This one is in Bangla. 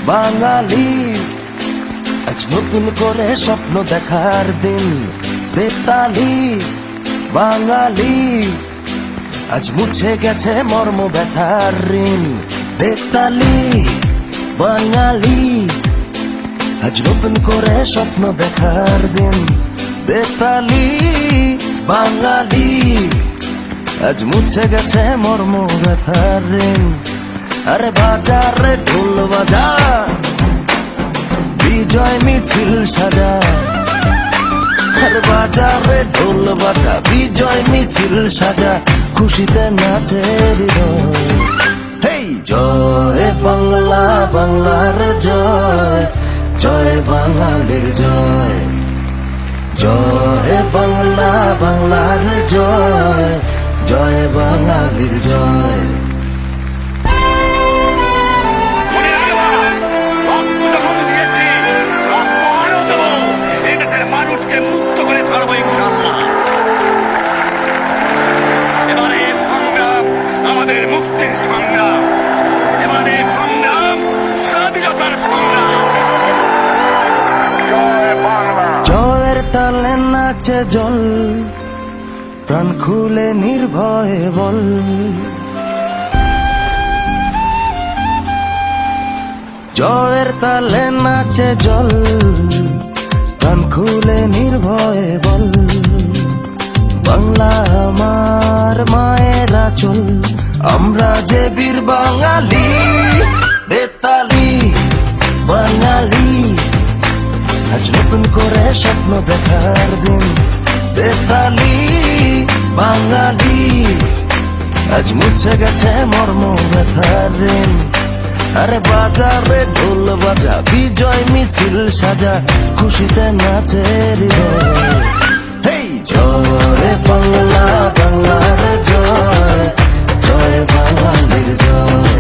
বাঙালি আজ নতুন করে স্বপ্ন দেখার দিন। বেতালি বাঙালি আজ মুছে গেছে মর্ম ব্যথার ঋণ। বেতালি বাঙালি আজ নতুন করে স্বপ্ন দেখার দিন। বেতালি বাঙালি আজ মুছে গেছে মর্ম ব্যথার ঋণ। আরে বাজারে ঢোল বাজা, বিজয় মিছিল সাজা। আরে বাজারে ঢোল বাজা, বিজয় মিছিল সাজা, খুশিতে নাচে হৃদয়। হেই জয় বাংলা, বাংলার জয়, জয় বাঙালির জয়। জয় বাংলা, বাংলার জয়, জয় বাঙালির জয়। জয়ের তালে নাচে জল, প্রাণ খুলে নির্ভয়ে বল। জয়ের তালে নাচে জল, প্রাণ খুলে নির্ভয়ে বল। বাংলা আমার মায়ের আঁচল, আমরা যে বীর বাঙালি। বেতালি বাঙালি আজ নতুন করে স্বপ্ন দেখার দিন। বেতালি বাঙালি আজ মুছে গেছে মর্ম ব্যথার ঋণ। আরে বাজারে ঢোল বাজা, বিজয় মিছিল সাজা, খুশিতে নাচে হৃদয়। হেই জয় বাংলা, বাংলার জয়, জয় বাঙালির জয়।